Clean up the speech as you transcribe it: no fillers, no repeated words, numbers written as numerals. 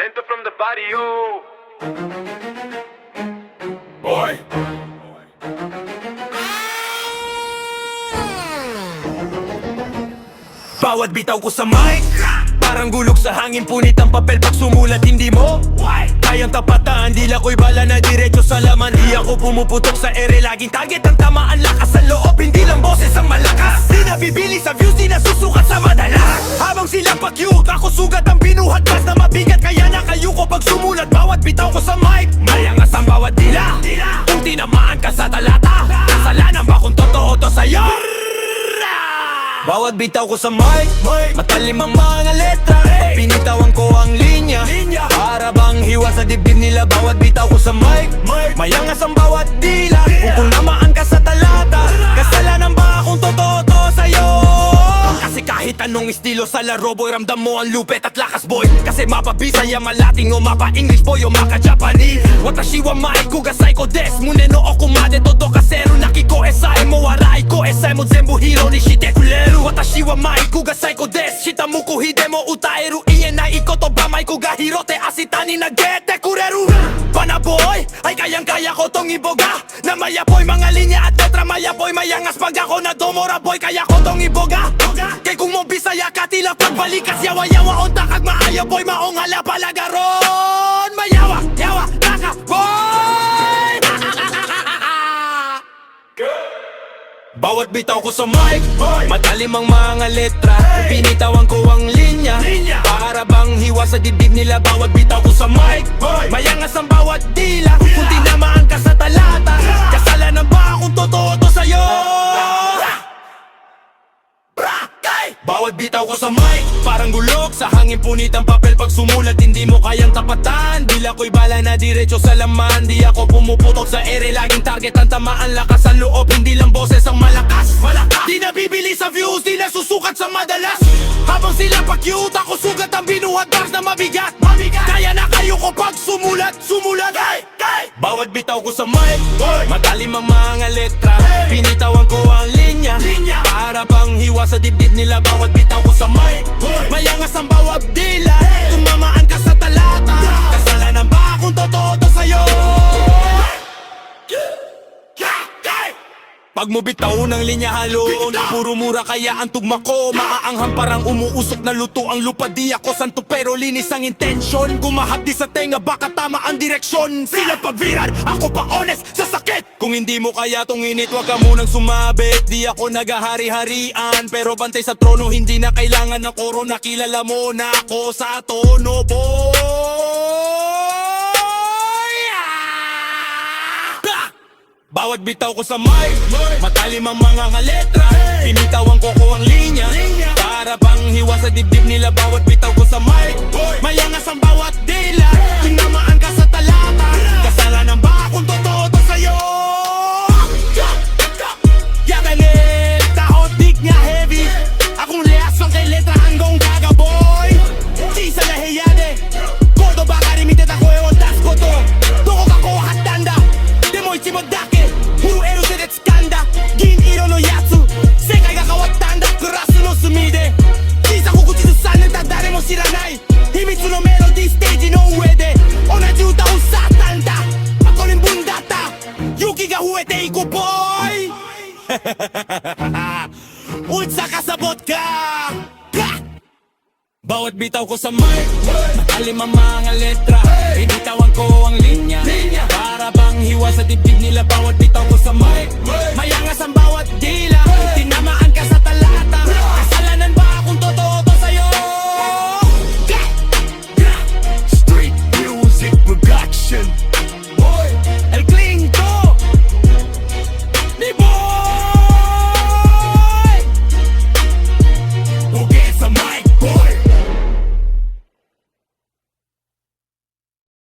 Talento from the barrio. Boy. Bawat bitaw ko sa mic parang gulok sa hangin, punit ang papel pag sumulat hindi mo kayang tapatan. Dila ko'y bala na diretso sa laman. Di ako pumuputok sa ere, laging target ang tamaan. Lakas sa loob, hindi lang boses ang malakas. Di nabibili sa views, di nasusukat sa madalas. Habang sila pag-cute, ako sugat ang binuhat. Mas na mabigat, kaya nakayuko pag sumulat. Bawat bitaw ko sa mic, mayangas ang bawat dila. Kung tinamaan ka sa talata, kasalanan ba kung totoo to sa'yo? Bawat bitaw ko sa mic, matalim ang mga letra. Pinitawan ko ang linya, para bang hiwa sa dibdib nila. Bawat bitaw ko sa mic, mayangas ang bawat dila. Kung namaan ka sa talata, kasalanan ba kung totoo to sa'yo? Kasi kahit anong estilo sa laro, boy, ramdam mo ang lupet at lakas, boy. Kasi mapabisaya, malating o mapa-English, boy, o maka-Japanese. Watashi wa maiku ga saiko desu, mune no okumade todokaseru. Nakiko esai mo warai ko esai mo zenbu hiro ni shite kureru. Watashi wa maiku ga saiko desu, shita muku hide mo utaeru. Ienai ikoto ba maiku ga hirote asita ni nagete kureru. Pana boy, ay kayang-kaya ko tong iboga. Na maya boy, mga linya at letra maya boy. Mayangas pag ako na domora boy, kaya ko tong iboga. Kay kung mo bisaya ka tila pagbalikas, yawa-yawa onta kag maayo boy. Maong hala palagaron, mayawa, yawa, taka boy. Bawat bitaw ko sa mic, matalim ang mga letra. Pinitawan ko ang linya, para bang hiwa sa dibdib nila. Bawat bitaw ko sa mic, mayangas ang bawat dila. Kung tinamaan ka sa talata, kasalanan ba kung totoo to sa'yo? Bawat bitaw ko sa mic, parang gulok sa hangin, punit ang papel pag sumulat. Hindi mo kayang tapatan, dila ko'y bala na diretso sa laman. Di ako pumuputok sa ere, laging target ang tamaan. Lakas ang loob, hindi lang boses ang malakas. Di nabibili sa views, di nasusukat sa madalas. Habang sila pa-cute, ako sugat ang binuhat. Bars na mabigat, kaya na kayo ko pag sumulat. Bawat bitaw ko sa mic, matalim ang mga letra. Pinitawan ko ang linya, para bang hiwa sa dibdib nila. Bawat bitaw ko sa mic, mayangas ang bawat dila. Tumamaan ka sa talata, kasalanan ba kung totoo to sa'yo? Pag mo bitaw ng linya haloon, puro mura kaya ang tugma ko. Maaanghang parang umuusok na luto ang lupa. Di ako santo pero linis ang intention. Gumahapdi sa tenga baka tama ang direksyon. Sila pag-viral, ako pa honest sa sakit. Kung hindi mo kaya tong init, wag ka munang sumabit. Di ako nagahari-harian, pero bantay sa trono. Hindi na kailangan ng korona, kilala mo na ako sa tono, boy. Bawat bitaw ko sa mic, matalim ang mga letra. Pinitawan ko ang linya, para bang hiwa sa dibdib nila. Bawat bitaw ko sa mic, mayangas ang bawat dila. Kung namaan ka sa talata, kasalanan ba kung totoo to sa'yo? Yaganit, taot dik nga heavy. Akong leasong kay letra hanggang kagaboy. Chisa na heyade, kodo ba karimitet ako e ondas ko to. Doko kako hatanda, demo ichimodake. Unsa kasabot ka? Bawat bitaw ko sa mic, matalim ang mga letra. Pinitawan ko ang linya, para bang hiwa sa dibdib nila. Bawat bitaw